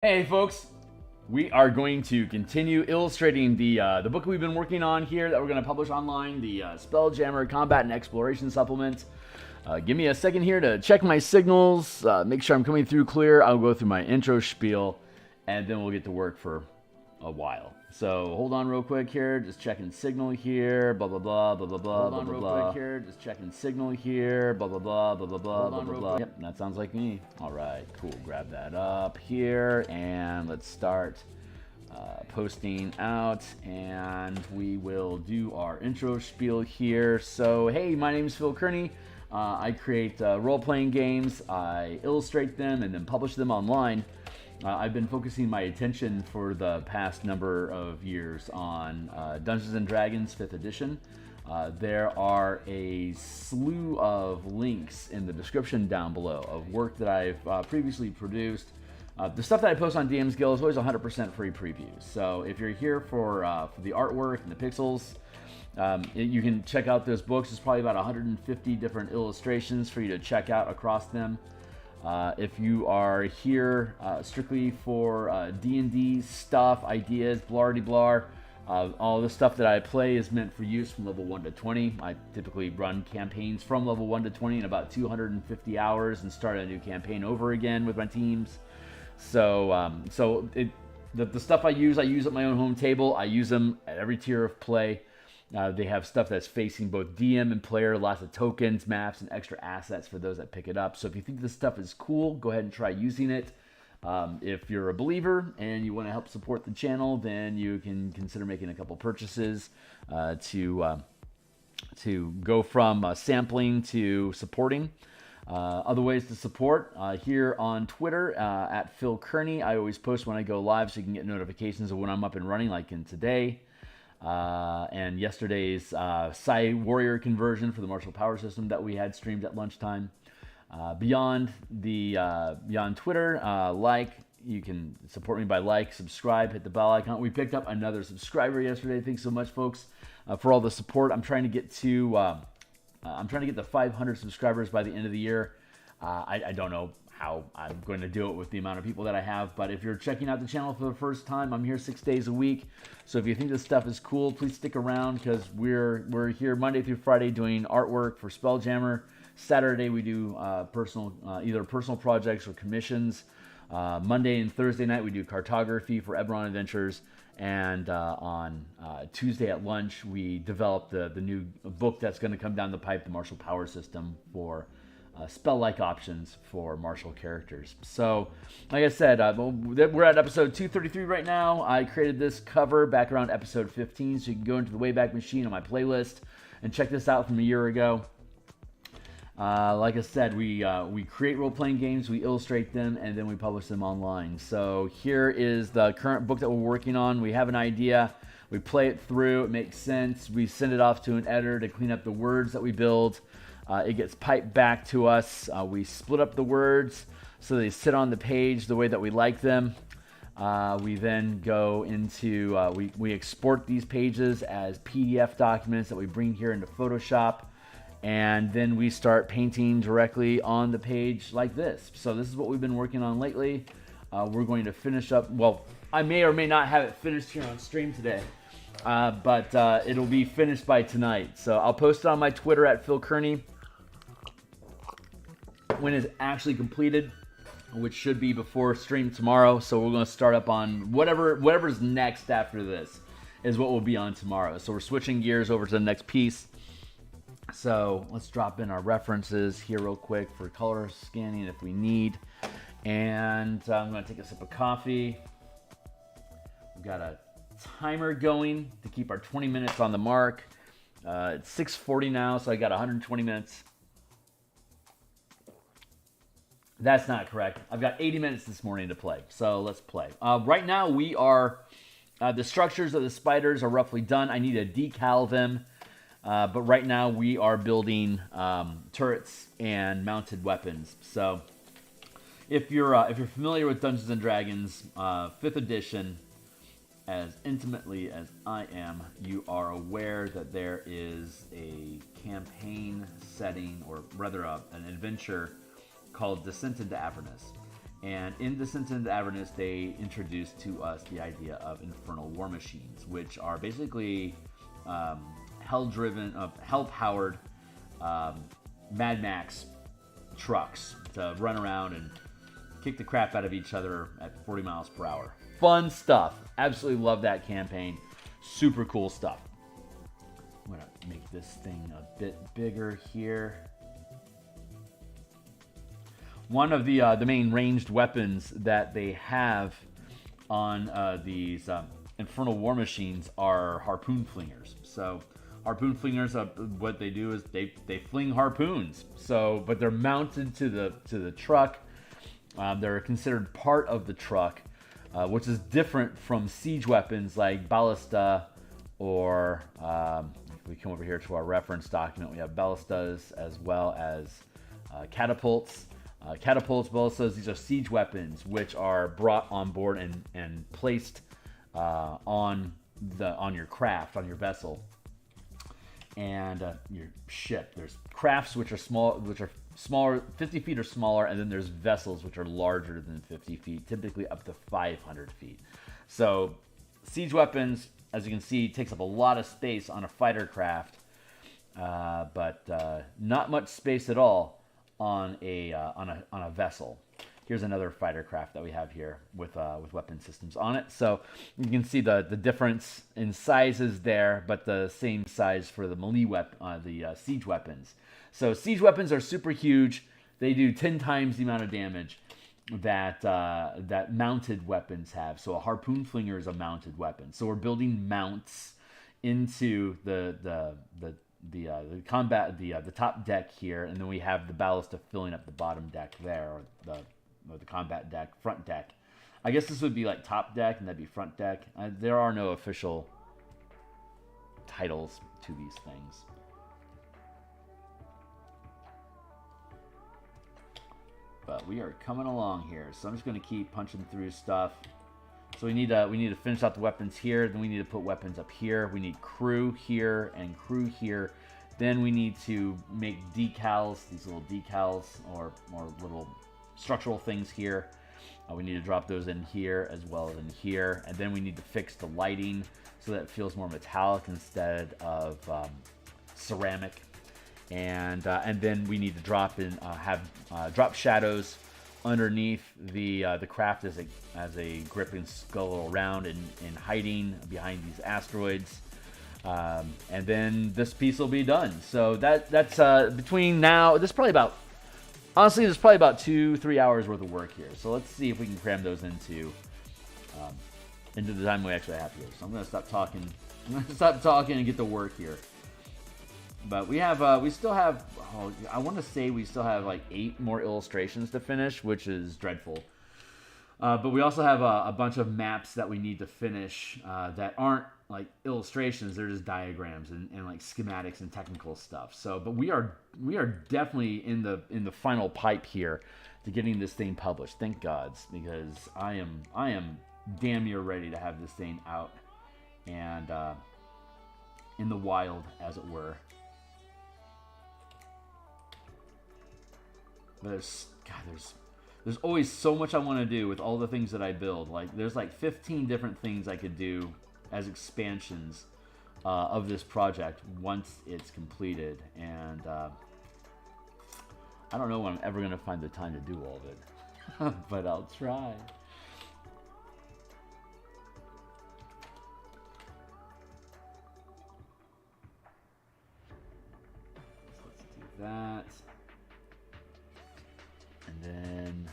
Hey folks, we are going to continue illustrating the book we've been working on here that we're going to publish online, the Spelljammer Combat and Exploration Supplement. Give me a second here to check my signals, make sure I'm coming through clear. I'll go through my intro spiel, and then we'll get to work for a while. So hold on real quick here, just checking signal here, blah blah blah blah blah blah. Hold on real quick here, just checking signal here, blah blah blah blah blah blah blah blah. Yep, that sounds like me. All right, cool. Grab that up here, and let's start posting out, and we will do our intro spiel here. So hey, my name is Phil Kearney. I create role-playing games. I illustrate them and then publish them online. I've been focusing my attention for the past number of years on Dungeons & Dragons 5th edition. There are a slew of links in the description down below of work that I've previously produced. The stuff that I post on DMsGuild is always 100% free previews. So if you're here for the artwork and the pixels, you can check out those books. There's probably about 150 different illustrations for you to check out across them. If you are here strictly for D&D stuff, ideas, blah-de-blah, all the stuff that I play is meant for use from level 1 to 20. I typically run campaigns from level 1 to 20 in about 250 hours and start a new campaign over again with my teams. So, the stuff I use at my own home table. I use them at every tier of play. They have stuff that's facing both DM and player, lots of tokens, maps, and extra assets for those that pick it up. So if you think this stuff is cool, go ahead and try using it. If you're a believer and you want to help support the channel, then you can consider making a couple purchases to go from sampling to supporting. Other ways to support, here on Twitter, at Phil Kearney. I always post when I go live so you can get notifications of when I'm up and running, like in today. And yesterday's Psy Warrior conversion for the martial power system that we had streamed at lunchtime. Beyond Twitter, you can support me by subscribe, hit the bell icon. We picked up another subscriber yesterday. Thanks so much, folks, for all the support. I'm trying to get to the 500 subscribers by the end of the year. I don't know how I'm going to do it with the amount of people that I have, but if you're checking out the channel for the first time, I'm here 6 days a week. So if you think this stuff is cool, please stick around, because we're here Monday through Friday doing artwork for Spelljammer. Saturday we do either personal projects or commissions. Monday and Thursday night we do cartography for Eberron Adventures, and on Tuesday at lunch we develop the new book that's going to come down the pipe, the martial power system for spell-like options for martial characters. So, like I said, we're at episode 233 right now. I created this cover back around episode 15, so you can go into the Wayback Machine on my playlist and check this out from a year ago. Like I said, we create role-playing games, we illustrate them, and then we publish them online. So here is the current book that we're working on. We have an idea, we play it through, it makes sense, we send it off to an editor to clean up the words that we build. It gets piped back to us. We split up the words so they sit on the page the way that we like them. We then go into, we export these pages as PDF documents that we bring here into Photoshop. And then we start painting directly on the page like this. So this is what we've been working on lately. We're going to finish up, well, I may or may not have it finished here on stream today. But it'll be finished by tonight. So I'll post it on my Twitter at Phil Kearney when it's actually completed, which should be before stream tomorrow. So we're going to start up on whatever's next after this is what will be on tomorrow. So we're switching gears over to the next piece. So let's drop in our references here real quick for color scanning if we need. And I'm going to take a sip of coffee. We've got a timer going to keep our 20 minutes on the mark. It's 6:40 now, so I got 120 minutes. That's not correct. I've got 80 minutes this morning to play, so let's play. Right now we are, the structures of the spiders are roughly done. I need to decal them, but right now we are building turrets and mounted weapons. So if you're familiar with Dungeons & Dragons 5th edition, as intimately as I am, you are aware that there is a campaign setting, or rather an adventure called Descent into Avernus. And in Descent into Avernus, they introduced to us the idea of infernal war machines, which are basically hell-driven, hell-powered Mad Max trucks to run around and kick the crap out of each other at 40 miles per hour. Fun stuff. Absolutely love that campaign. Super cool stuff. I'm going to make this thing a bit bigger here. One of the main ranged weapons that they have on these infernal war machines are harpoon flingers. So harpoon flingers, what they do is they fling harpoons. So, but they're mounted to the truck. They're considered part of the truck, which is different from siege weapons like ballista or if we come over here to our reference document, we have ballistas as well as catapults. Catapults, ballistas, these are siege weapons which are brought on board and placed on your craft, on your vessel, and your ship. There's crafts which are smaller, 50 feet or smaller, and then there's vessels which are larger than 50 feet, typically up to 500 feet. So siege weapons, as you can see, takes up a lot of space on a fighter craft, but not much space at all on a vessel. Here's another fighter craft that we have here with weapon systems on it. So you can see the difference in sizes there, but the same size for the melee siege weapons. So siege weapons are super huge. They do 10 times the amount of damage that mounted weapons have. So a harpoon flinger is a mounted weapon. So we're building mounts into the combat, the top deck here, and then we have the ballista filling up the bottom deck there, or the combat deck, front deck. I guess this would be like top deck, and that'd be front deck. There are no official titles to these things. But we are coming along here, so I'm just going to keep punching through stuff. So we need to finish out the weapons here. Then we need to put weapons up here. We need crew here and crew here. Then we need to make decals, these little decals or little structural things here. We need to drop those in here as well as in here. And then we need to fix the lighting so that it feels more metallic instead of ceramic. And then we need to drop drop shadows underneath the craft as a grip and scuttle around and hiding behind these asteroids, and then this piece will be done. So that's between now. There's probably about 2-3 hours worth of work here. So let's see if we can cram those into the time we actually have here. So I'm gonna stop talking. And get to work here. But we still have, I want to say we still have like 8 more illustrations to finish, which is dreadful. But we also have a bunch of maps that we need to finish that aren't like illustrations; they're just diagrams and like schematics and technical stuff. So, but we are definitely in the final pipe here to getting this thing published. Thank gods, because I am damn near ready to have this thing out and in the wild, as it were. But there's always so much I want to do with all the things that I build. Like there's like 15 different things I could do as expansions of this project once it's completed, and I don't know when I'm ever gonna find the time to do all of it, but I'll try. So let's do that. And then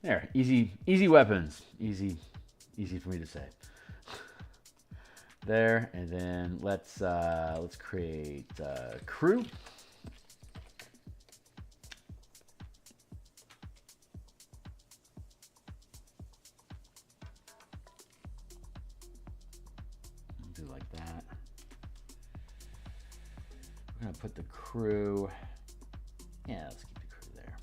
There, easy weapons. Easy for me to say. There, and then let's create crew. Do like that. We're gonna put the crew. Yeah, let's keep the crew there.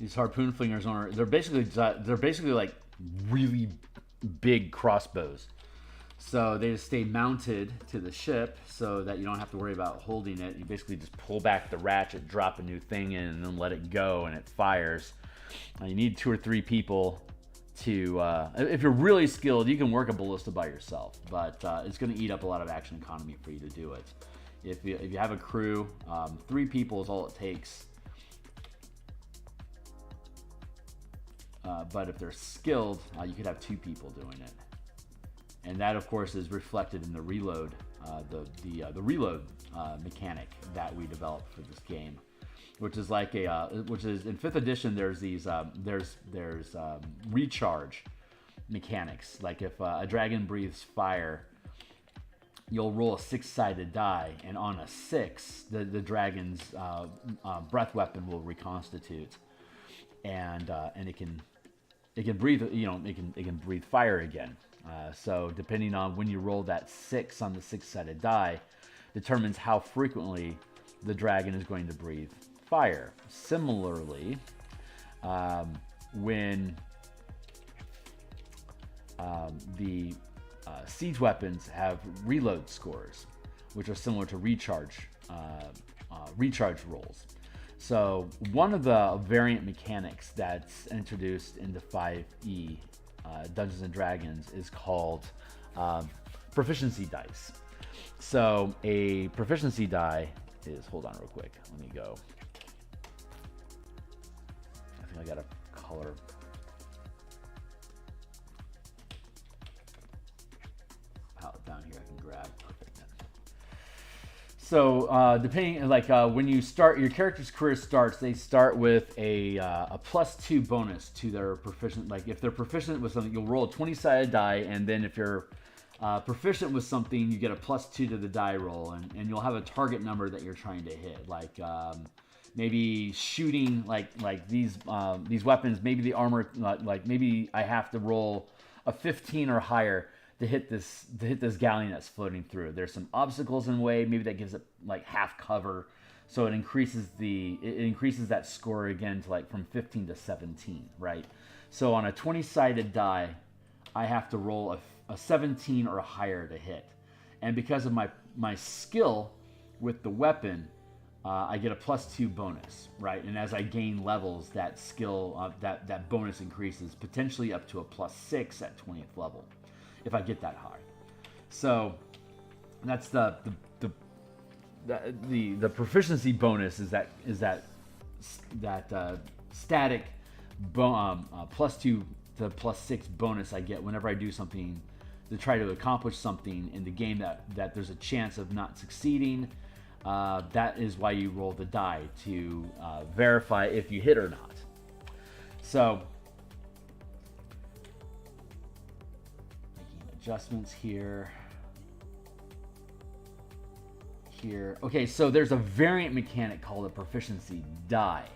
These harpoon flingers they're basically like really big crossbows. So they just stay mounted to the ship so that you don't have to worry about holding it. You basically just pull back the ratchet, drop a new thing in, and then let it go, and it fires. You need 2 or 3 people to, if you're really skilled, you can work a ballista by yourself, but it's going to eat up a lot of action economy for you to do it. If you have a crew, 3 people is all it takes. But if they're skilled, you could have 2 people doing it, and that, of course, is reflected in the reload, the reload mechanic that we developed for this game, which is like which is in 5th edition. There's these there's recharge mechanics. Like if a dragon breathes fire, you'll roll a 6-sided die, and on a 6, the dragon's breath weapon will reconstitute, and it can breathe, it can breathe fire again. So depending on when you roll that 6 on the 6-sided die, determines how frequently the dragon is going to breathe fire. Similarly, when the siege weapons have reload scores, which are similar to recharge rolls. So one of the variant mechanics that's introduced into 5e Dungeons and Dragons is called proficiency dice. So a proficiency die is, hold on real quick, let me go. I think I got a color. Palette down here I can grab. So depending, like when you start, your character's career starts, they start with a +2 bonus to their proficient. Like if they're proficient with something, you'll roll a 20-sided die, and then if you're proficient with something, you get a +2 to the die roll, and you'll have a target number that you're trying to hit. Like maybe shooting, like these weapons, maybe the armor, like maybe I have to roll a 15 or higher to hit this galleon that's floating through. There's some obstacles in the way. Maybe that gives it like half cover, so it increases that score again to like from 15 to 17, right? So on a 20-sided die, I have to roll a 17 or higher to hit, and because of my skill with the weapon, I get a +2 bonus, right? And as I gain levels, that skill that bonus increases potentially up to a +6 at 20th level, if I get that high. So that's the proficiency bonus is that static +2 to +6 bonus I get whenever I do something to try to accomplish something in the game that there's a chance of not succeeding. That is why you roll the die to verify if you hit or not. So adjustments here. Okay, so there's a variant mechanic called a proficiency die.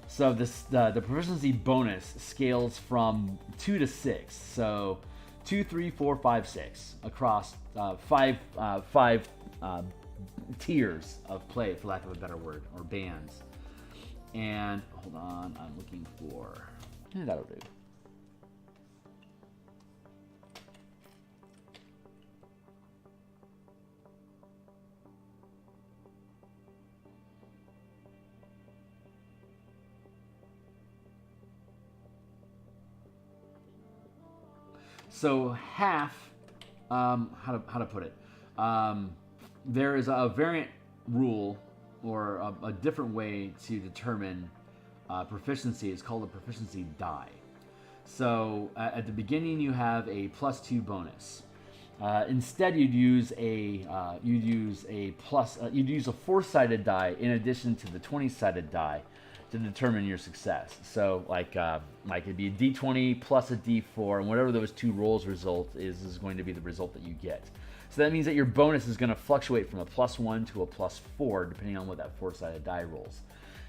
So the proficiency bonus scales from 2 to 6. So 2, 3, 4, 5, 6 across five tiers of play, for lack of a better word, or bands. And hold on, I'm looking for. That'll do. So half, how to put it? There is a variant rule or a different way to determine proficiency. It's called a proficiency die. So at the beginning you have a +2 bonus. Instead, you'd use a four-sided die in addition to the 20-sided die to determine your success. So like it'd be a D20 plus a D4, and whatever those two rolls result is going to be the result that you get. So that means that your bonus is going to fluctuate from a +1 to a +4 depending on what that four-sided die rolls.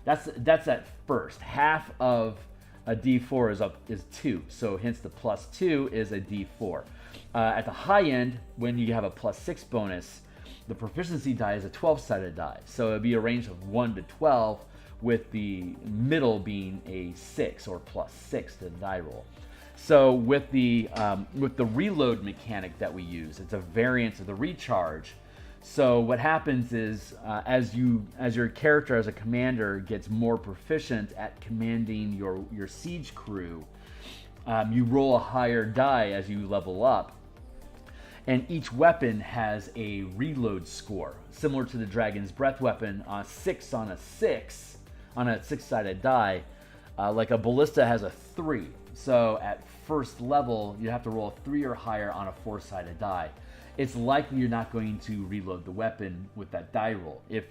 That's at first. Half of a D4 is 2, so hence the +2 is a D4. At the high end, when you have a +6 bonus, the proficiency die is a 12-sided die. So it'd be a range of 1 to 12, with the middle being a 6 or +6 to the die roll. So with the reload mechanic that we use, it's a variant of the recharge. So what happens is as your character as a commander gets more proficient at commanding your siege crew, you roll a higher die as you level up. And each weapon has a reload score, similar to the Dragon's Breath weapon, 6 on a 6 on a 6-sided die. Like a ballista has a 3. So at first level, you have to roll a 3 or higher on a 4-sided die. It's likely you're not going to reload the weapon with that die roll. If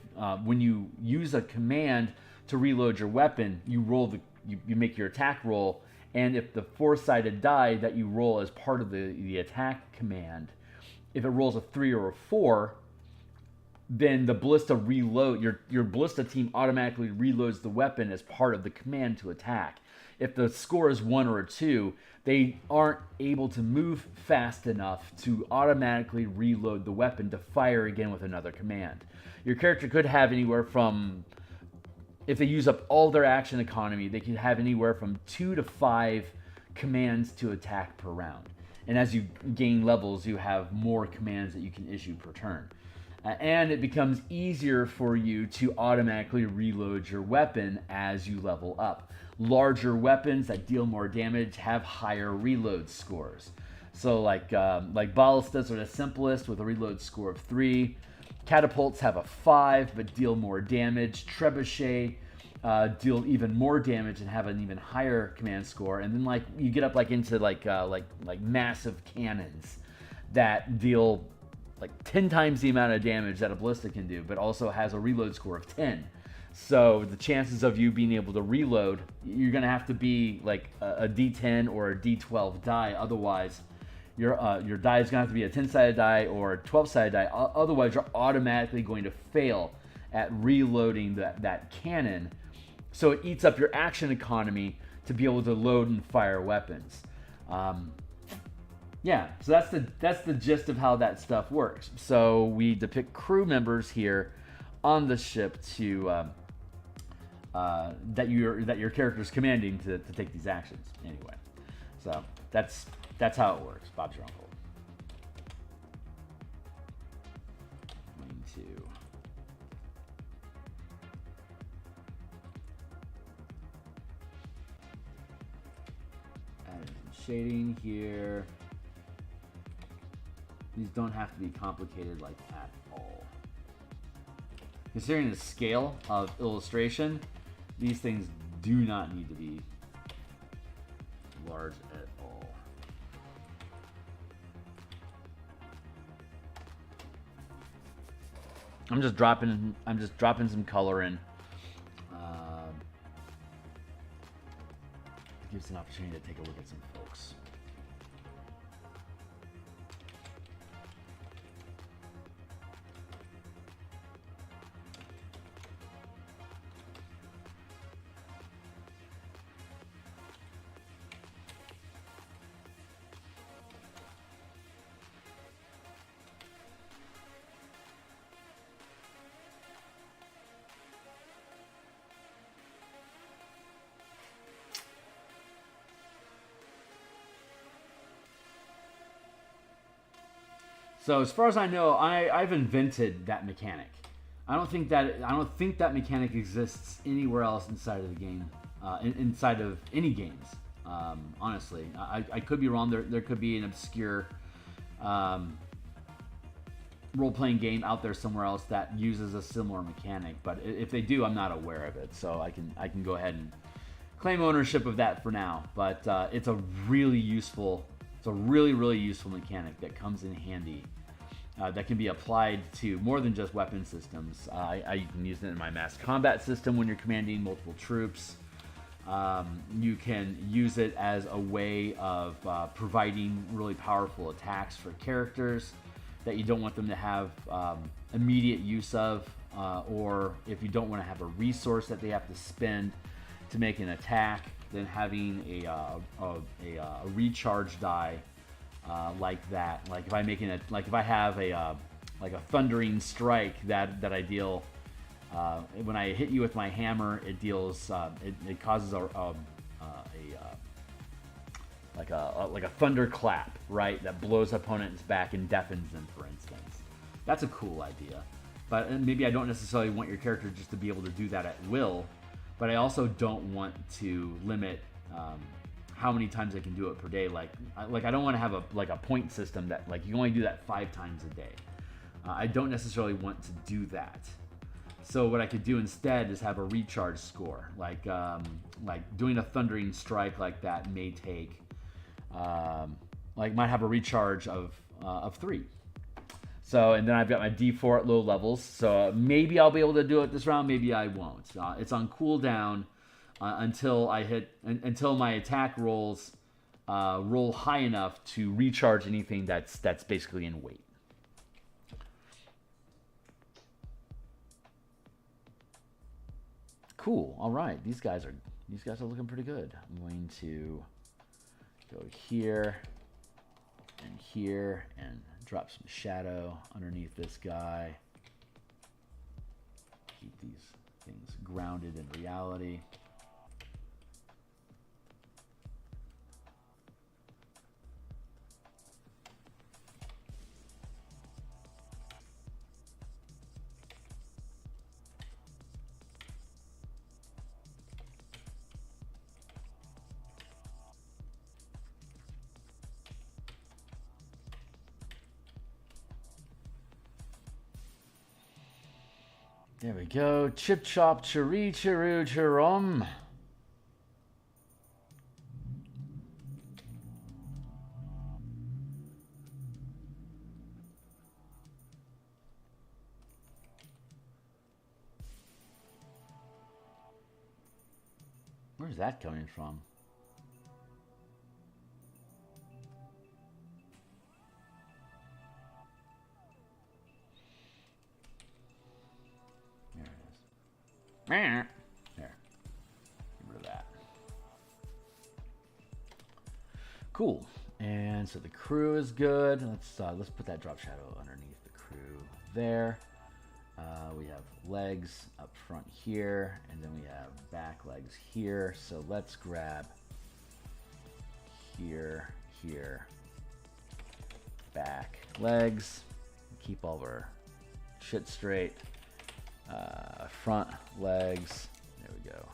when you use a command to reload your weapon, you make your attack roll, and if the 4-sided die that you roll as part of the attack command, if it rolls a 3 or a 4, then the ballista reload your ballista team automatically reloads the weapon as part of the command to attack. If the score is 1 or a 2, they aren't able to move fast enough to automatically reload the weapon to fire again with another command. Your character could have anywhere from, if they use up all their action economy, they could have anywhere from 2 to 5 commands to attack per round. And as you gain levels, you have more commands that you can issue per turn. And it becomes easier for you to automatically reload your weapon as you level up. Larger weapons that deal more damage have higher reload scores. So like ballistas are the simplest with a reload score of 3. Catapults have a 5 but deal more damage. Trebuchet deal even more damage and have an even higher command score. And then you get up into massive cannons that deal 10 times the amount of damage that a ballista can do, but also has a reload score of 10. So the chances of you being able to reload, you're going to have to be a D10 or a D12 die. Otherwise, your die is going to have to be a 10-sided die or a 12-sided die. Otherwise, you're automatically going to fail at reloading that cannon. So it eats up your action economy to be able to load and fire weapons. Yeah, so that's the gist of how that stuff works. So we depict crew members here on the ship to that your character is commanding to take these actions. Anyway, so that's how it works. Bob's your uncle. Going to add some shading here. These don't have to be complicated at all. Considering the scale of illustration, these things do not need to be large at all. I'm just dropping some color in. Gives an opportunity to take a look at some folks. So as far as I know, I've invented that mechanic. I don't think that mechanic exists anywhere else inside of the game, inside of any games. Honestly, I could be wrong. There could be an obscure role-playing game out there somewhere else that uses a similar mechanic. But if they do, I'm not aware of it. So I can go ahead and claim ownership of that for now. But it's a really useful, really useful mechanic that comes in handy. That can be applied to more than just weapon systems. You can use it in my mass combat system when you're commanding multiple troops. You can use it as a way of providing really powerful attacks for characters that you don't want them to have immediate use of, or if you don't want to have a resource that they have to spend to make an attack, then having a recharge die like that. Like if I have a thundering strike that I deal. When I hit you with my hammer, it deals. It causes like a thunderclap, right? That blows opponents back and deafens them, for instance. That's a cool idea. But maybe I don't necessarily want your character just to be able to do that at will. But I also don't want to limit how many times I can do it per day. Like I don't want to have a point system that like you only do that 5 times a day. I don't necessarily want to do that. So what I could do instead is have a recharge score, like doing a thundering strike like that may take, might have a recharge of 3. So and then I've got my D4 at low levels. So maybe I'll be able to do it this round, maybe I won't. It's on cooldown until my attack rolls roll high enough to recharge anything that's basically in weight. Cool. All right, these guys are looking pretty good. I'm going to go here and drop some shadow underneath this guy. Keep these things grounded in reality. There we go. Chip chop chiri chiru chirum. Where's that coming from? There. Get rid of that. Cool. And so the crew is good. Let's put that drop shadow underneath the crew there. We have legs up front here, and then we have back legs here. So let's grab here, back legs. Keep all of our shit straight. Front legs. There we go.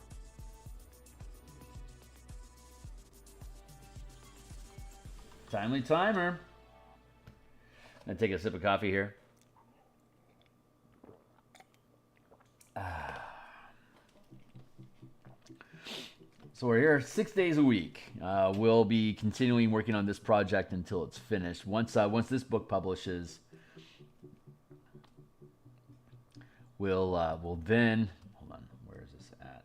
Timely timer. I'm gonna take a sip of coffee here. So we're here 6 days a week. We'll be continuing working on this project until it's finished. Once this book publishes, we'll then, hold on, where is this at?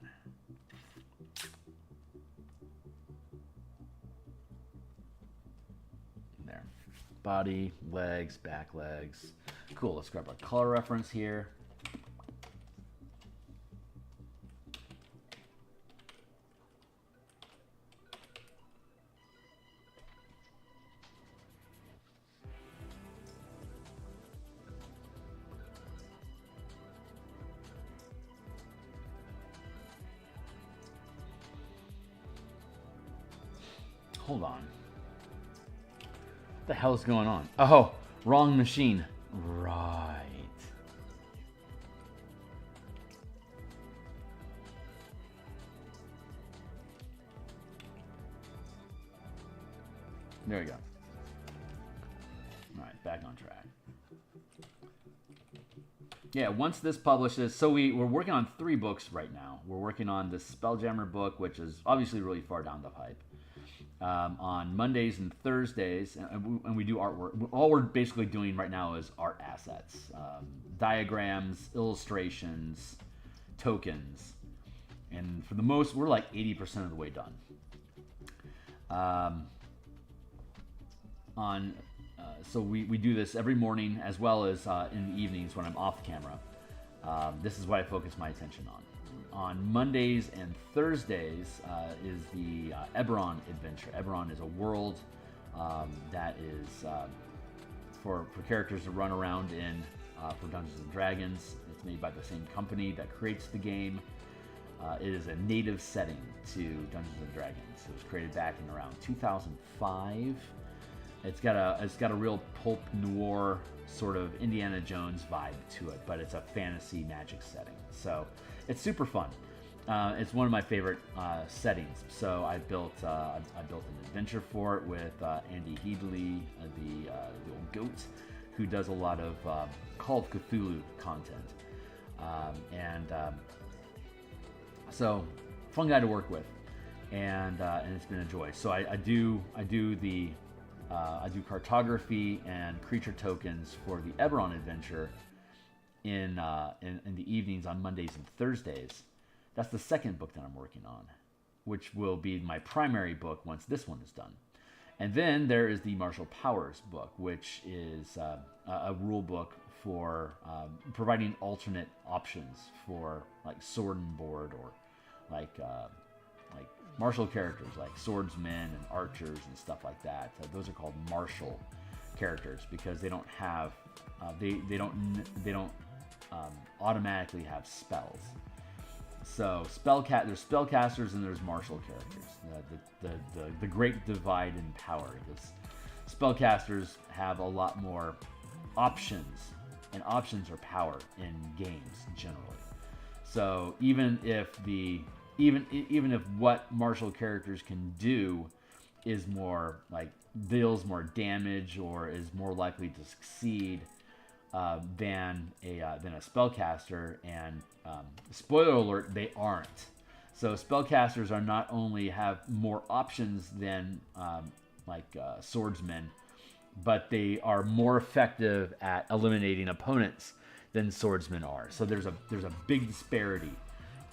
There. Body, legs, back legs. Cool, let's grab our color reference here. Hold on. What the hell is going on? Oh, Wrong machine. Right. There we go. All right, back on track. Yeah, once this publishes, so we're working on 3 books right now. We're working on the Spelljammer book, which is obviously really far down the pipe. On Mondays and Thursdays, and we do artwork. All we're basically doing right now is art assets, diagrams, illustrations, tokens, and for the most, we're like 80% of the way done. So we do this every morning as well as in the evenings when I'm off camera. This is what I focus my attention on. On Mondays and Thursdays is the Eberron adventure. Eberron is a world that is for characters to run around in for Dungeons & Dragons. It's made by the same company that creates the game. It is a native setting to Dungeons & Dragons. It was created back in around 2005. It's got a real pulp noir sort of Indiana Jones vibe to it, but it's a fantasy magic setting. So it's super fun. It's one of my favorite settings. So I built an adventure for it with Andy Headley, the old goat, who does a lot of Call of Cthulhu content, so fun guy to work with, and it's been a joy. So I do cartography and creature tokens for the Eberron adventure in the evenings on Mondays and Thursdays. That's the second book that I'm working on, which will be my primary book once this one is done. And then there is the Martial Powers book, which is a rule book for providing alternate options for like sword and board, or like martial characters like swordsmen and archers and stuff like that. Those are called martial characters because they don't have they don't automatically have spells. So there's spellcasters and there's martial characters. The great divide in power. Spellcasters have a lot more options, and options are power in games generally. So even if what martial characters can do is more like deals more damage or is more likely to succeed than a spellcaster, and spoiler alert, they aren't. So spellcasters are not only have more options than swordsmen, but they are more effective at eliminating opponents than swordsmen are. So there's a big disparity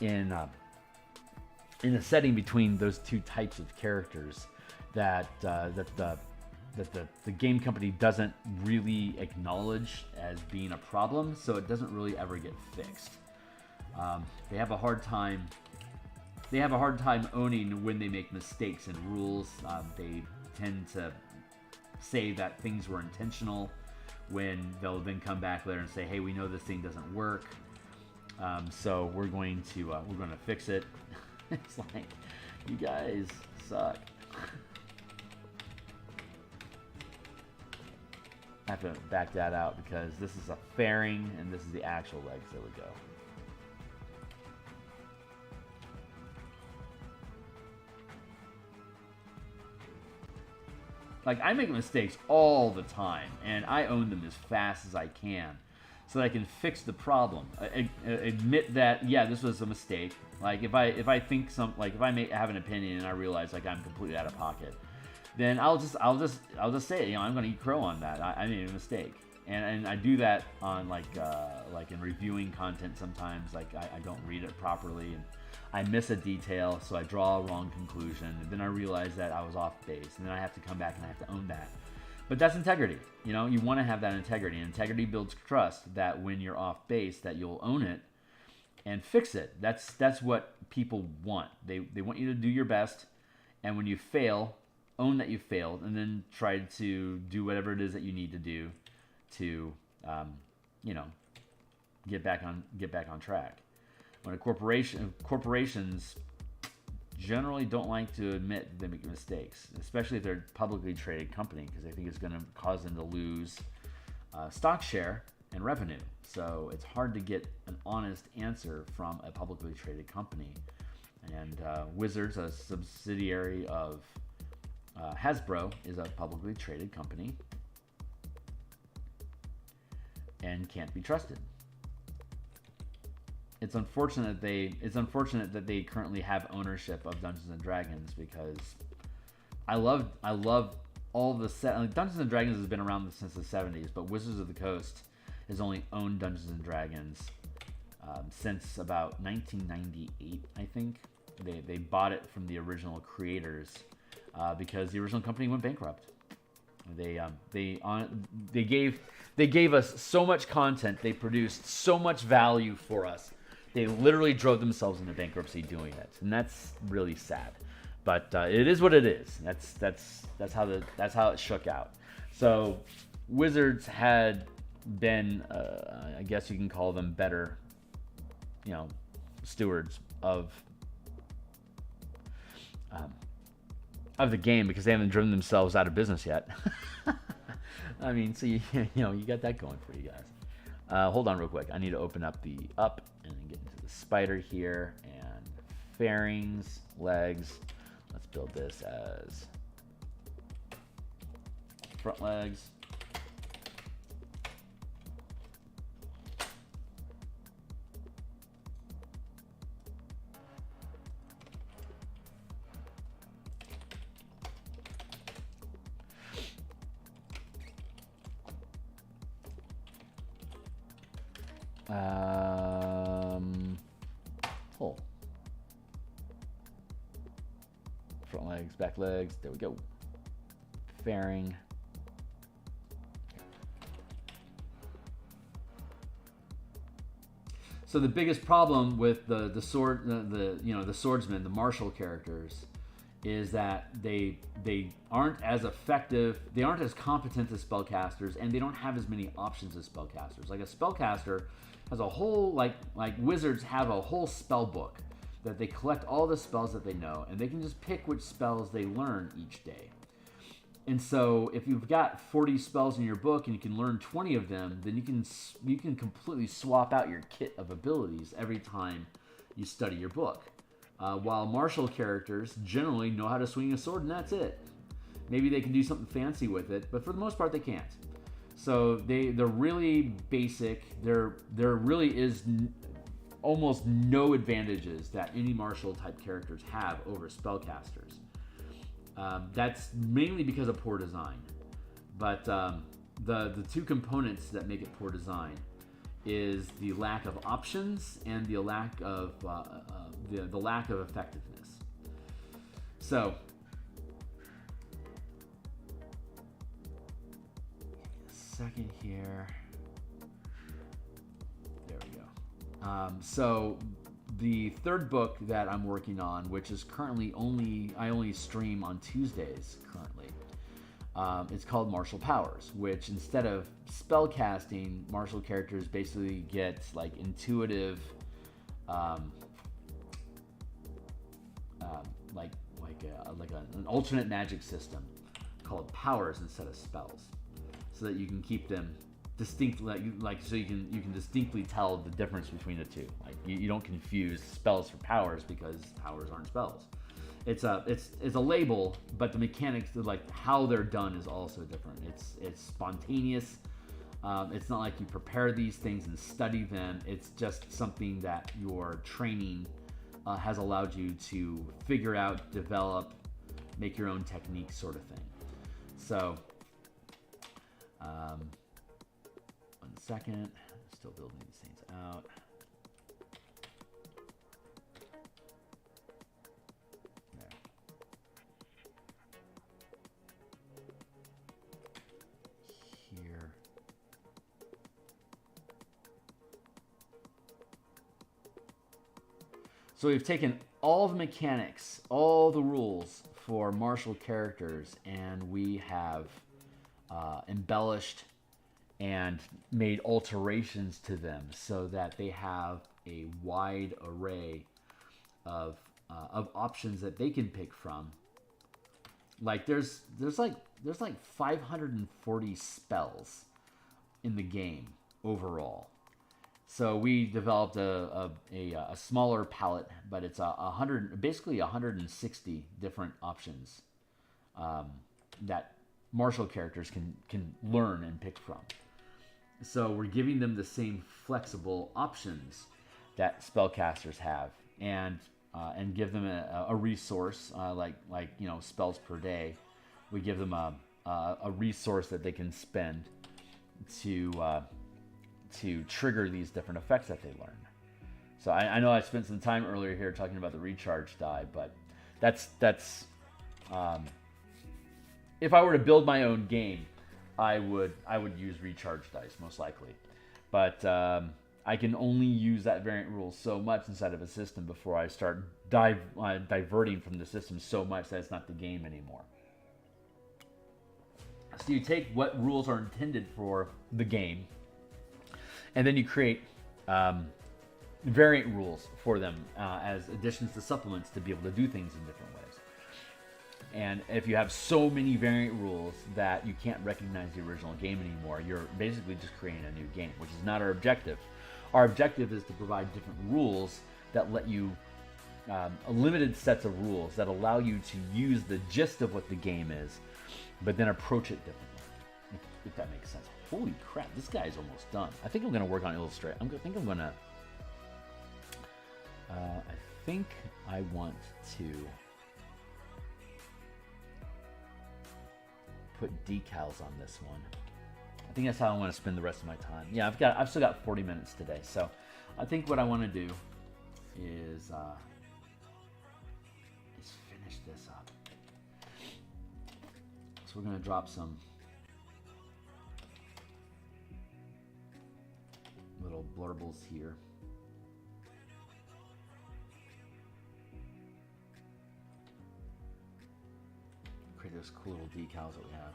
in the setting between those two types of characters that the game company doesn't really acknowledge as being a problem, so it doesn't really ever get fixed. They have a hard time owning when they make mistakes in rules. They tend to say that things were intentional when they'll then come back later and say, hey, we know this thing doesn't work, so we're going to fix it. It's like, you guys suck. I have to back that out because this is a fairing and this is the actual legs. There we go. Like, I make mistakes all the time, and I own them as fast as I can so that I can fix the problem. Admit that, yeah, this was a mistake. Like, if I think if I have an opinion and I realize like I'm completely out of pocket, then I'll just say it. You know, I'm going to eat crow on that. I made a mistake, and I do that on like in reviewing content sometimes. Like I don't read it properly and I miss a detail, so I draw a wrong conclusion, and then I realize that I was off base, and then I have to come back and I have to own that. But that's integrity. You know, you want to have that integrity, and integrity builds trust that when you're off base that you'll own it and fix it. That's what people want. They want you to do your best, and when you fail, own that you failed, and then try to do whatever it is that you need to do to get back on track. When corporations generally don't like to admit they make mistakes, especially if they're a publicly traded company, because they think it's going to cause them to lose stock share and revenue. So it's hard to get an honest answer from a publicly traded company. And Wizards, a subsidiary of Hasbro, is a publicly traded company and can't be trusted. It's unfortunate that they currently have ownership of Dungeons and Dragons, because I love all the Dungeons and Dragons has been around since the 70s, but Wizards of the Coast has only owned Dungeons and Dragons since about 1998, I think. They bought it from the original creators because the original company went bankrupt. They gave us so much content. They produced so much value for us. They literally drove themselves into bankruptcy doing it, and that's really sad. But it is what it is. That's how it shook out. So Wizards had been, I guess you can call them better, stewards of the game, because they haven't driven themselves out of business yet. I mean, so you got that going for you guys. Hold on real quick. I need to open up the up and get into the spider here, and fairings, legs. Let's build this as front legs. Pull. Front legs, back legs. There we go. Fairing. So the biggest problem with the swordsmen, the martial characters, is that they aren't as effective, they aren't as competent as spellcasters, and they don't have as many options as spellcasters. Like a spellcaster has a whole, like wizards have a whole spell book that they collect all the spells that they know, and they can just pick which spells they learn each day. And so if you've got 40 spells in your book and you can learn 20 of them, then you can completely swap out your kit of abilities every time you study your book. While martial characters generally know how to swing a sword, and that's it. Maybe they can do something fancy with it, but for the most part they can't. So they're really basic. There really is almost no advantages that any martial type characters have over spellcasters. That's mainly because of poor design. But the two components that make it poor design is the lack of options and the lack of the lack of effectiveness. So second here. There we go. So the third book that I'm working on, which is currently I only stream on Tuesdays currently. It's called Martial Powers, which instead of spell casting, martial characters basically get like intuitive, an alternate magic system called powers instead of spells, so that you can keep them distinct, so you can distinctly tell the difference between the two. Like you don't confuse spells for powers, because powers aren't spells. It's a label, but the mechanics, like how they're done, is also different. It's spontaneous. It's not like you prepare these things and study them. It's just something that your training has allowed you to figure out, develop, make your own technique, sort of thing. So, 1 second. Still building these things out. Here. So we've taken all the mechanics, all the rules for martial characters, and we have embellished and made alterations to them so that they have a wide array of options that they can pick from. Like there's like 540 spells in the game overall. So we developed a smaller palette, but it's basically 160 different options that martial characters can learn and pick from. So we're giving them the same flexible options that spellcasters have, and give them a resource like spells per day. We give them a resource that they can spend to trigger these different effects that they learn. So I know I spent some time earlier here talking about the recharge die, but that's if I were to build my own game, I would use recharge dice most likely. But I can only use that variant rule so much inside of a system before I start diverting from the system so much that it's not the game anymore. So you take what rules are intended for the game, and then you create variant rules for them as additions to supplements to be able to do things in different ways. And if you have so many variant rules that you can't recognize the original game anymore, you're basically just creating a new game, which is not our objective. Our objective is to provide different rules that let you, limited sets of rules that allow you to use the gist of what the game is, but then approach it differently, if that makes sense. Holy crap, this guy's almost done. I think I'm going to work on Illustrate. I think I want to put decals on this one. I think that's how I want to spend the rest of my time. Yeah, I've still got 40 minutes today, so I think what I want to do is finish this up. So we're going to drop some little blurbles here. Create those cool little decals that we have.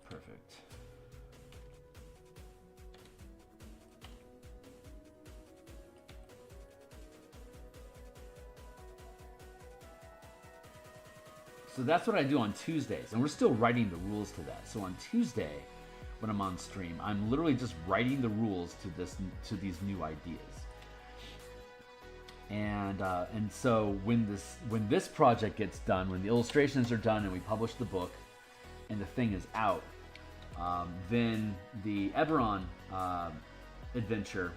Perfect. So that's what I do on Tuesdays, and we're still writing the rules to that. So on Tuesday, when I'm on stream, I'm literally just writing the rules to these new ideas. And so when this project gets done, when the illustrations are done, and we publish the book, and the thing is out, then the Eberron adventure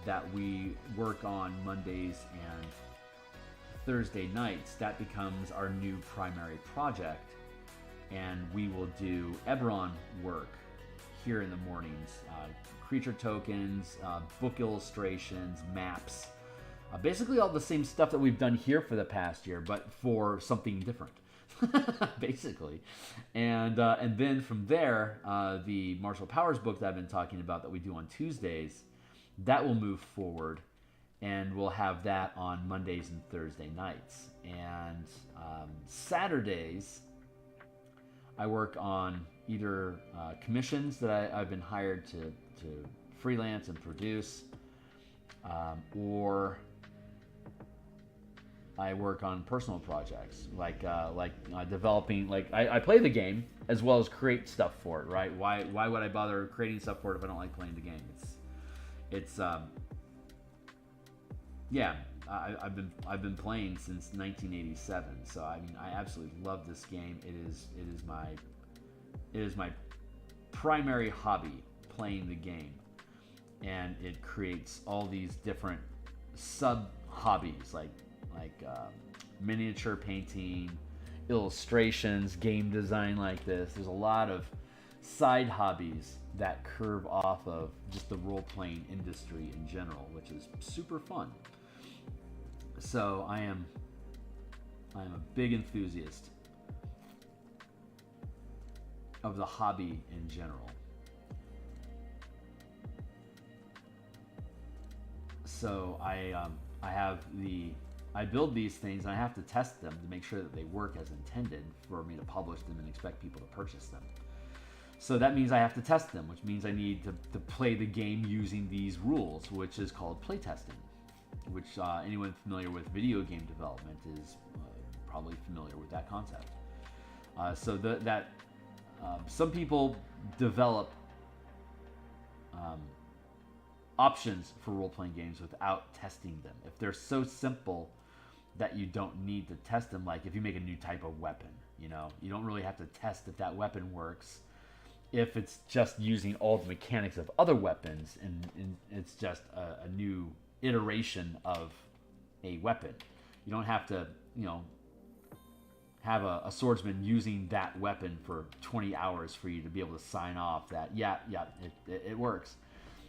that we work on Mondays and Thursday nights, that becomes our new primary project, and we will do Eberron work here in the mornings, creature tokens, book illustrations, maps, basically all the same stuff that we've done here for the past year, but for something different. Basically, and then from there, the Martial Powers book that I've been talking about that we do on Tuesdays, that will move forward, and we'll have that on Mondays and Thursday nights. And Saturdays, I work on either commissions that I've been hired to freelance and produce, or I work on personal projects, like developing. Like I play the game as well as create stuff for it. Right? Why would I bother creating stuff for it if I don't like playing the game? Yeah. I've been playing since 1987. So I mean, I absolutely love this game. It is my primary hobby, playing the game, and it creates all these different sub hobbies like miniature painting, illustrations, game design like this. There's a lot of side hobbies that curve off of just the role-playing industry in general, which is super fun. So I am a big enthusiast of the hobby in general. So I build these things, and I have to test them to make sure that they work as intended for me to publish them and expect people to purchase them. So that means I have to test them, which means I need to play the game using these rules, which is called playtesting, which anyone familiar with video game development is probably familiar with that concept. Some people develop options for role-playing games without testing them. If they're so simple that you don't need to test them, like if you make a new type of weapon, you don't really have to test if that weapon works. If it's just using all the mechanics of other weapons and it's just a new iteration of a weapon, you don't have to, have a swordsman using that weapon for 20 hours for you to be able to sign off that it works.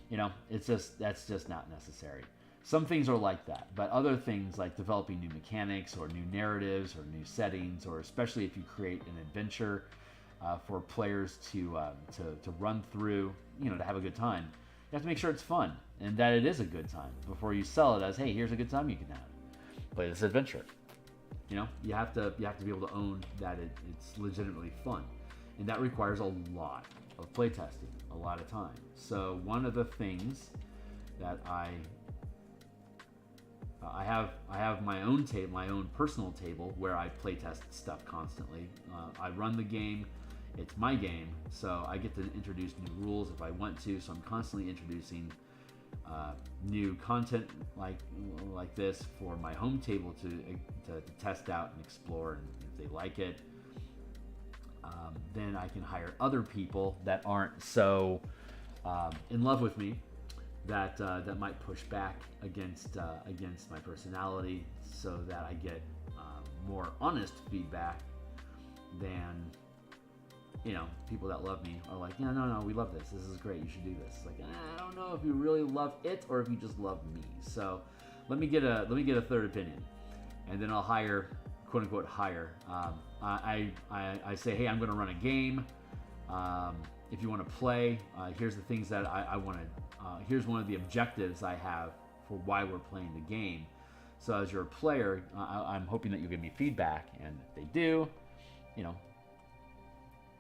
That's just not necessary. Some things are like that, but other things like developing new mechanics or new narratives or new settings, or especially if you create an adventure for players to run through, to have a good time, you have to make sure it's fun and that it is a good time before you sell it as, hey, here's a good time you can have. Play this adventure. You have to be able to own that it's legitimately fun, and that requires a lot of playtesting, a lot of time. So one of the things that I have my own table, my own personal table where I playtest stuff constantly. I run the game. It's my game, so I get to introduce new rules if I want to. So I'm constantly introducing new content like this for my home table to test out and explore, and if they like it, then I can hire other people that aren't so in love with me, that might push back against my personality, so that I get more honest feedback than people that love me are like, no, we love this. This is great. You should do this. Like, I don't know if you really love it or if you just love me. So let me get a third opinion, and then I'll hire, quote unquote, hire. I say, hey, I'm going to run a game. If you want to play, here's the things that I want to. Here's one of the objectives I have for why we're playing the game. So as you're a player, I'm hoping that you'll give me feedback, and if they do,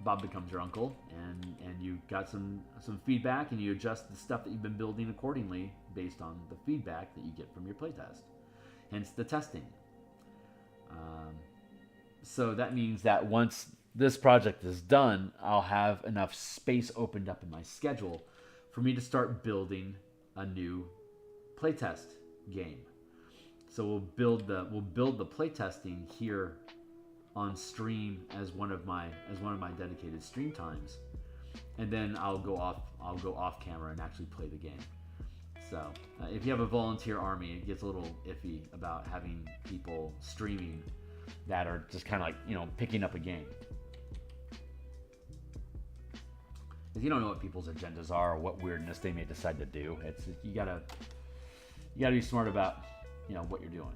Bob becomes your uncle, and you got some feedback, and you adjust the stuff that you've been building accordingly based on the feedback that you get from your playtest. Hence the testing. So that means that once this project is done, I'll have enough space opened up in my schedule for me to start building a new playtest game. So we'll build the playtesting here on stream as one of my dedicated stream times, and then I'll go off camera and actually play the game. So if you have a volunteer army, it gets a little iffy about having people streaming that are just kind of like picking up a game, because you don't know what people's agendas are or what weirdness they may decide to do. You gotta be smart about what you're doing.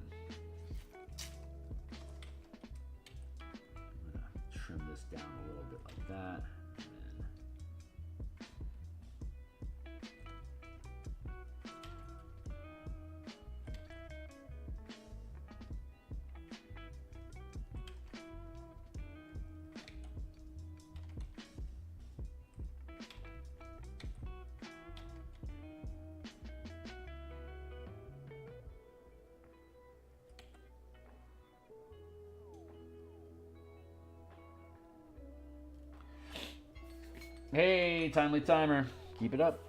Trim this down a little bit like that. Hey, timely timer. Keep it up.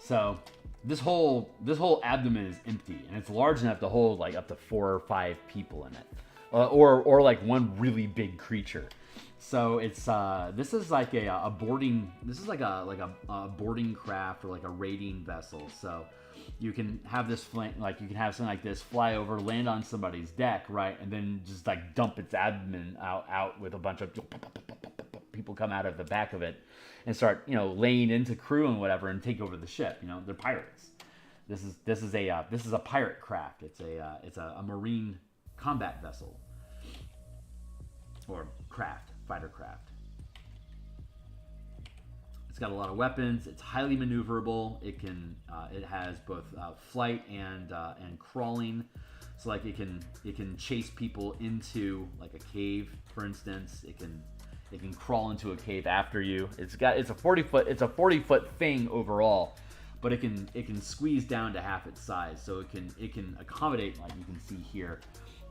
So this whole abdomen is empty, and it's large enough to hold like up to 4 or 5 people in it, or like one really big creature. So it's this is like a boarding. This is like a boarding craft or like a raiding vessel. So you can have this like you can have something like this fly over, land on somebody's deck, right, and then just like dump its abdomen out with a bunch of people come out of the back of it and start laying into crew and whatever and take over the ship. They're pirates. This is a pirate craft. It's a marine combat vessel or craft. Fighter craft. It's got a lot of weapons. It's highly maneuverable. It has both flight and crawling. So like it can chase people into like a cave, for instance. It can crawl into a cave after you. It's a 40-foot thing overall, but it can squeeze down to half its size. So it can accommodate, like you can see here.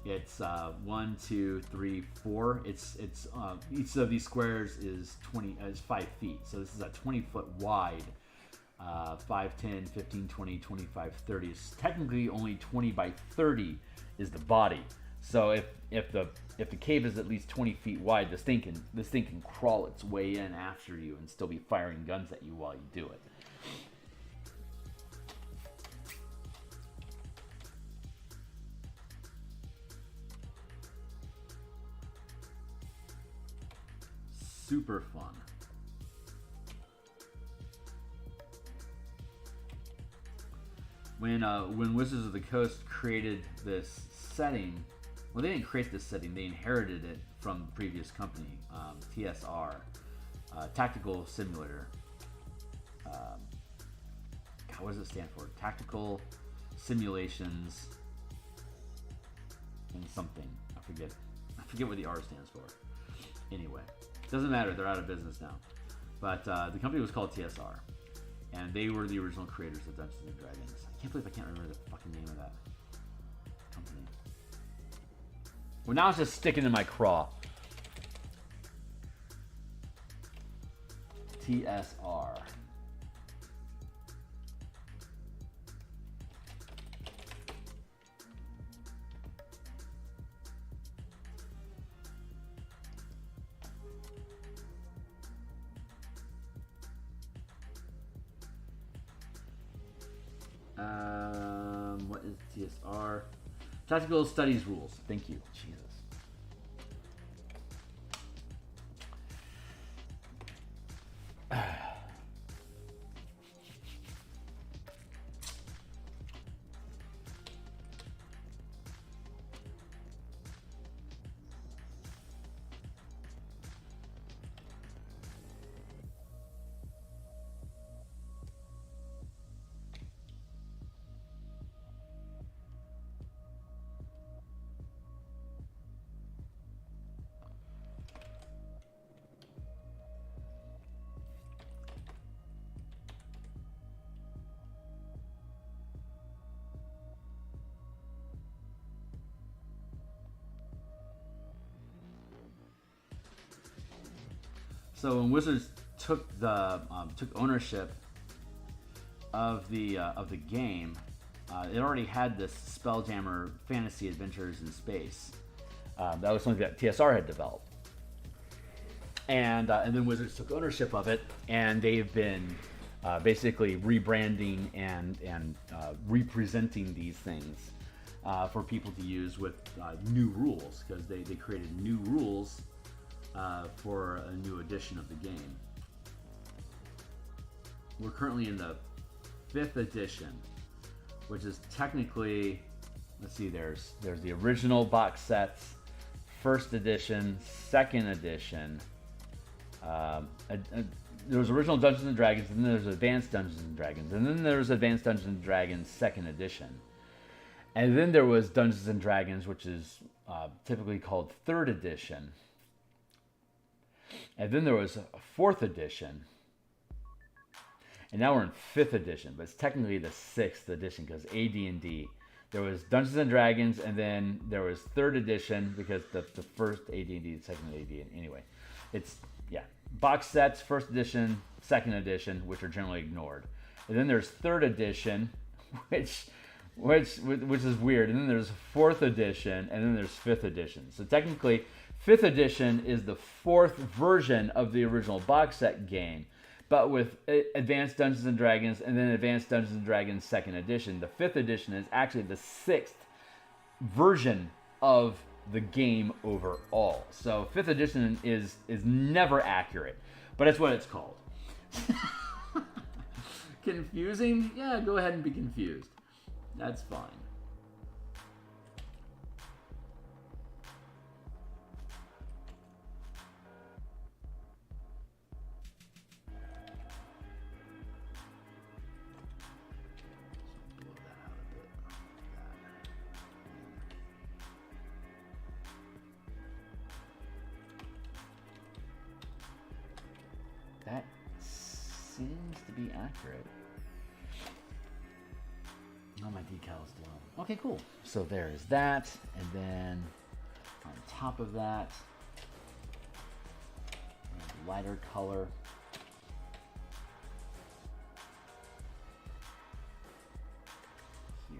It's 1, 2, 3, 4. It's each of these squares is 5 feet. So this is a 20-foot wide. 5, 10, 15, 20, 25, 30. It's technically only 20 by 30 is the body. So if the cave is at least 20 feet wide, this thing can crawl its way in after you and still be firing guns at you while you do it. Super fun. When Wizards of the Coast created this setting, well, they didn't create this setting. They inherited it from the previous company, TSR, Tactical Simulator. What does it stand for? Tactical Simulations and something. I forget what the R stands for. Anyway. Doesn't matter, they're out of business now. But the company was called TSR, and they were the original creators of Dungeons & Dragons. I can't believe I can't remember the fucking name of that company. Well, now it's just sticking in my craw. TSR. What is TSR? Tactical Studies Rules. Thank you. Jesus. So when Wizards took ownership of the game, it already had this Spelljammer Fantasy Adventures in Space. That was something that TSR had developed, and then Wizards took ownership of it, and they've been basically rebranding and representing these things for people to use with new rules, because they created new rules for a new edition of the game. We're currently in the 5th edition, which is technically, let's see, there's the original box sets, 1st edition, 2nd edition. There was original Dungeons and Dragons, and then there's Advanced Dungeons and Dragons, and then there was Advanced Dungeons and Dragons 2nd edition, and then there was Dungeons and Dragons, which is typically called 3rd edition. And then there was a 4th edition. And now we're in 5th edition, but it's technically the 6th edition because AD&D. There was Dungeons and Dragons, and then there was 3rd edition because the first AD&D, the second AD&D. Anyway, it's, yeah, box sets, 1st edition, 2nd edition, which are generally ignored. And then there's 3rd edition, which is weird. And then there's 4th edition, and then there's 5th edition. So technically, 5th edition is the 4th version of the original box set game, but with Advanced Dungeons and Dragons and then Advanced Dungeons and Dragons 2nd edition. The 5th edition is actually the 6th version of the game overall. So 5th edition is never accurate, but it's what it's called. Confusing? Yeah, go ahead and be confused. That's fine. That seems to be accurate. Oh, my decal's low. Okay, cool. So there is that, and then on top of that, lighter color. Here.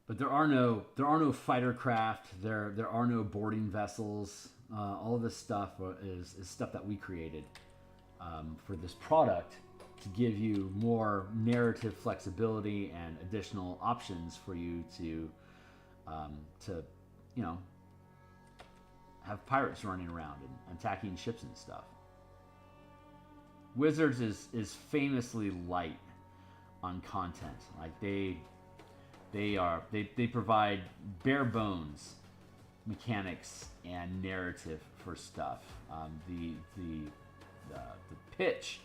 But there are no fighter craft. There are no boarding vessels. All of this stuff is stuff that we created for this product to give you more narrative flexibility and additional options for you to have pirates running around and attacking ships and stuff. Wizards is famously light on content. Like they provide bare bones mechanics and narrative for stuff. The pitch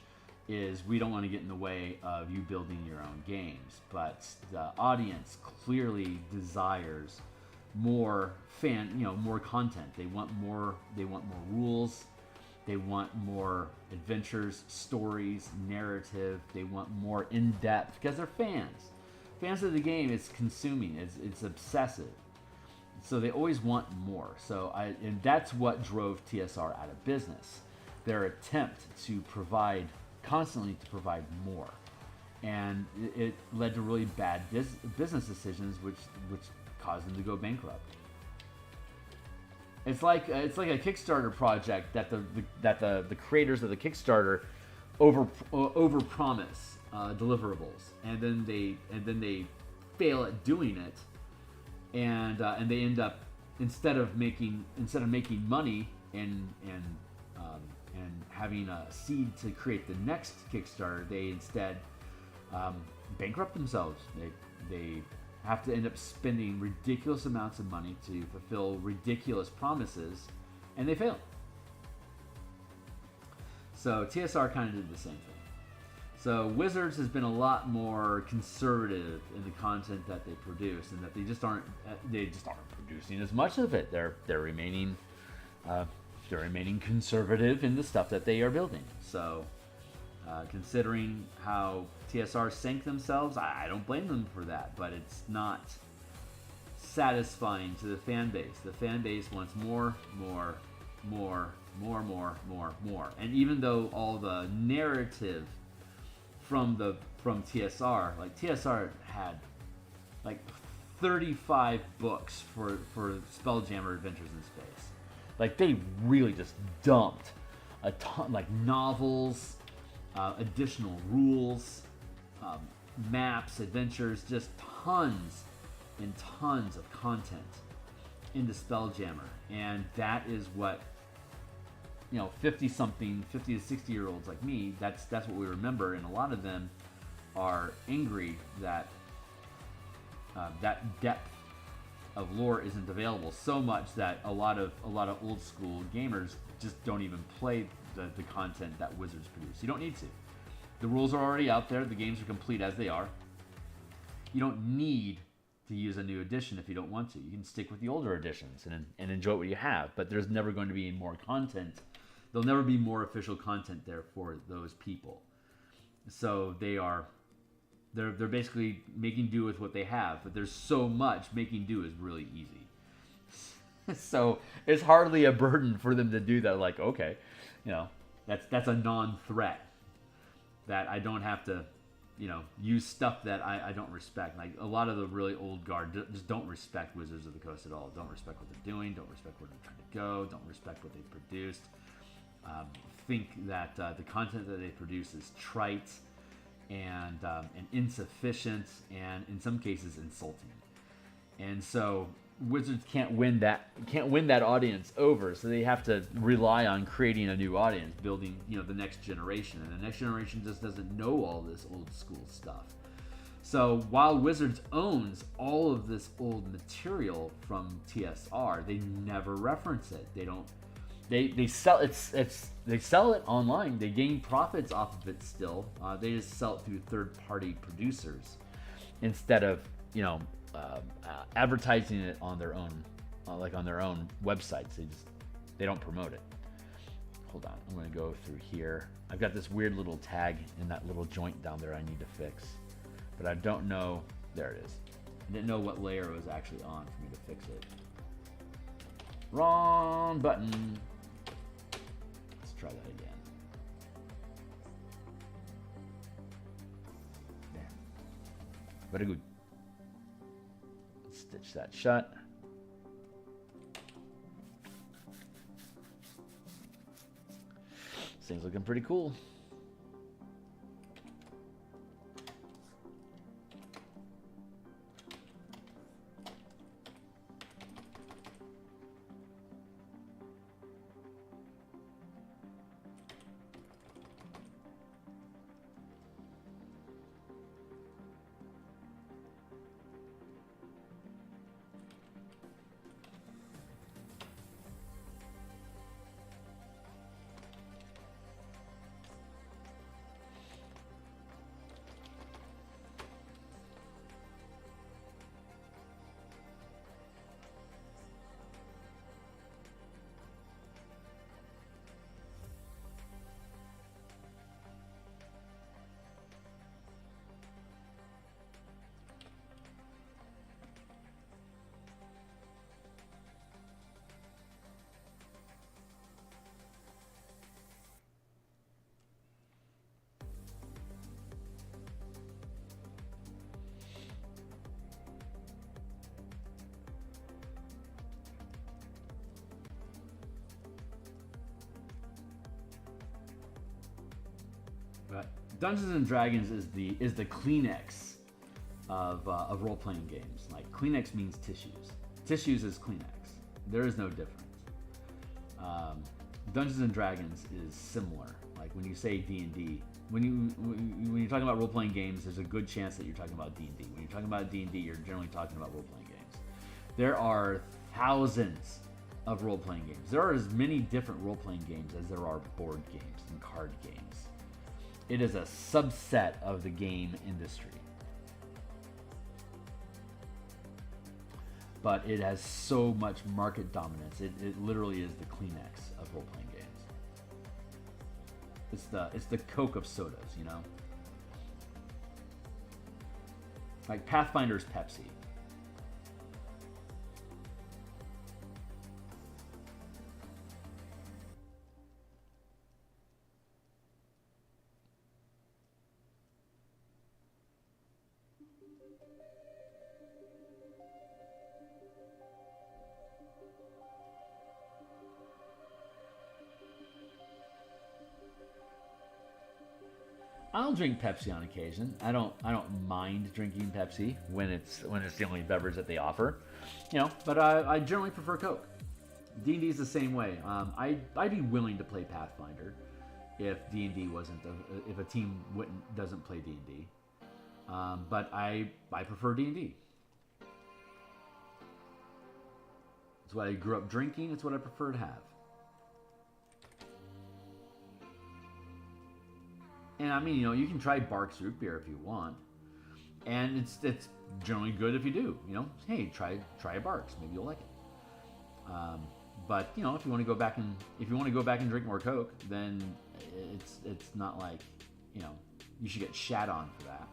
is we don't want to get in the way of you building your own games, but the audience clearly desires more more content. They want more rules. They want more adventures, stories, narrative. They want more in-depth because they're fans. Fans of the game is consuming. It's obsessive. So they always want more. And that's what drove TSR out of business. Their attempt to constantly provide more, and it led to really bad business decisions, which caused them to go bankrupt. It's like a Kickstarter project that the creators of the Kickstarter overpromise deliverables, and then they fail at doing it, and they end up instead of making money and having a seed to create the next Kickstarter, they instead bankrupt themselves. They have to end up spending ridiculous amounts of money to fulfill ridiculous promises, and they fail. So TSR kind of did the same thing. So Wizards has been a lot more conservative in the content that they produce, and that they just aren't producing as much of it. They're remaining conservative in the stuff that they are building. So considering how TSR sank themselves, I don't blame them for that, but it's not satisfying to the fan base. The fan base wants more. And even though all the narrative from TSR, like TSR had like 35 books for Spelljammer Adventures in Space. Like they really just dumped a ton, like novels, additional rules, maps, adventures, just tons and tons of content into Spelljammer. And that is what 50 to 60 year olds like me, that's what we remember, and a lot of them are angry that that depth of lore isn't available, so much that a lot of old school gamers just don't even play the content that Wizards produce. You don't need to. The rules are already out there. The games are complete as they are. you don't need to use a new edition if you don't want to. You can stick with the older editions and enjoy what you have. But there's never going to be more content. There'll never be more official content there for those people. So they're basically making do with what they have. But there's so much, making do is really easy. So it's hardly a burden for them to do that. Like, okay, that's a non-threat that I don't have to, use stuff that I don't respect. Like a lot of the really old guard just don't respect Wizards of the Coast at all. Don't respect what they're doing. Don't respect where they're trying to go. Don't respect what they've produced. Think that the content that they produce is trite and insufficient and in some cases insulting. And so Wizards can't win that audience over, so they have to rely on creating a new audience, building the next generation, and the next generation just doesn't know all this old school stuff. So while Wizards owns all of this old material from TSR, they never reference it. They don't. They sell they sell it online. They gain profits off of it still. They just sell it through third-party producers instead of advertising it on their own, like on their own websites. They don't promote it. Hold on, I'm going to go through here. I've got this weird little tag in that little joint down there I need to fix, but I don't know. There it is. I didn't know what layer it was actually on for me to fix it. Wrong button. Let's try that again. There. Very good. Stitch that shut. This thing's looking pretty cool. But Dungeons and Dragons is the Kleenex of role-playing games. Like Kleenex means tissues. Tissues is Kleenex. There is no difference. Dungeons and Dragons is similar. Like when you say D&D, when you're talking about role-playing games, there's a good chance that you're talking about D&D. When you're talking about D&D, you're generally talking about role-playing games. There are thousands of role-playing games. There are as many different role-playing games as there are board games and card games. It is a subset of the game industry. But it has so much market dominance. It literally is the Kleenex of role-playing games. It's the Coke of sodas, Like Pathfinder's Pepsi. I'll drink Pepsi on occasion. I don't mind drinking Pepsi when it's the only beverage that they offer, But I generally prefer Coke. D&D is the same way. I'd be willing to play Pathfinder if D&D wasn't if a team doesn't play D&D. But I prefer D&D. It's what I grew up drinking. It's what I prefer to have. And I mean, you can try Barq's root beer if you want. And it's generally good if you do. You know, hey, try a Barks, maybe you'll like it. But you know, if you want to go back and drink more Coke, then it's not like, you know, you should get shat on for that.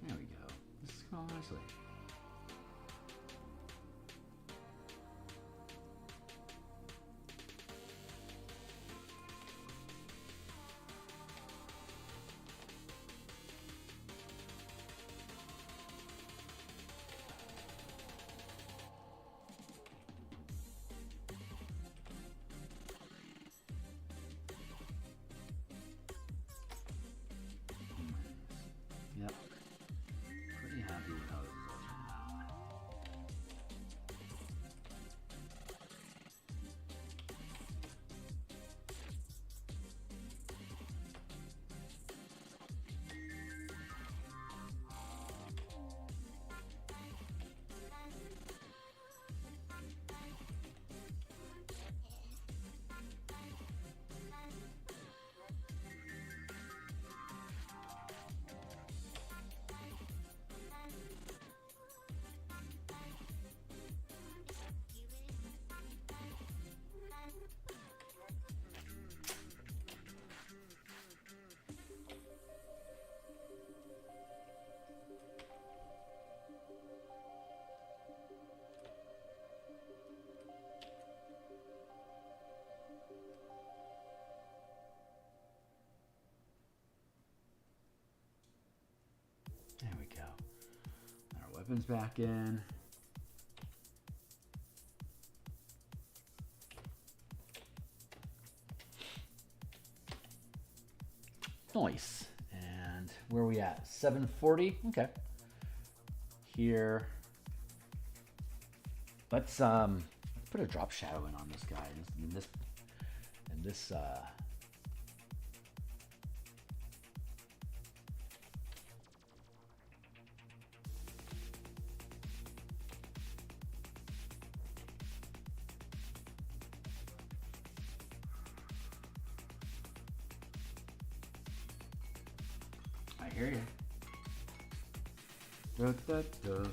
There we go. This is going nicely. Yep. Pretty happy with how this is all turned out. There we go. Our weapons back in. Nice. And where are we at? 740? Okay. Here. Let's put a drop shadow in on this guy. And this I hear you. Da, da, da.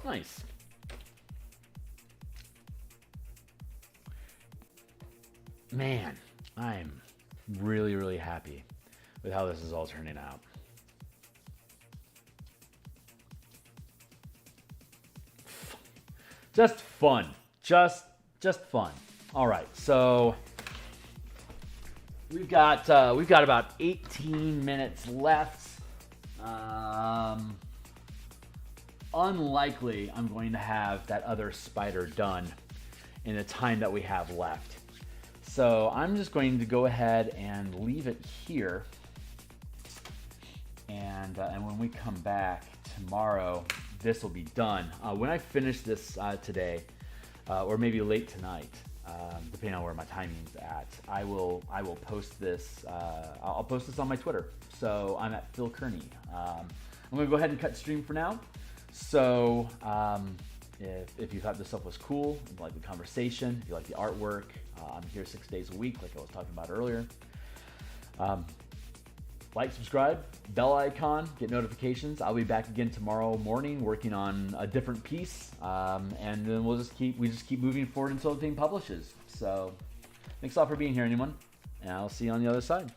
Nice. Man, I'm really, really happy with how this is all turning out. Just fun. Just fun. All right, so we've got about 18 minutes left. Unlikely I'm going to have that other spider done in the time that we have left. So I'm just going to go ahead and leave it here. And when we come back tomorrow, this will be done. When I finish this today, or maybe late tonight, depending on where my timing's at, I will post this. I'll post this on my Twitter. So I'm at Phil Kearney. I'm going to go ahead and cut stream for now. So if you thought this stuff was cool, if you like the conversation, if you like the artwork, I'm here 6 days a week, like I was talking about earlier. Like, subscribe, bell icon, get notifications. I'll be back again tomorrow morning working on a different piece, and then we just keep moving forward until the thing publishes. So thanks a lot for being here, anyone, and I'll see you on the other side.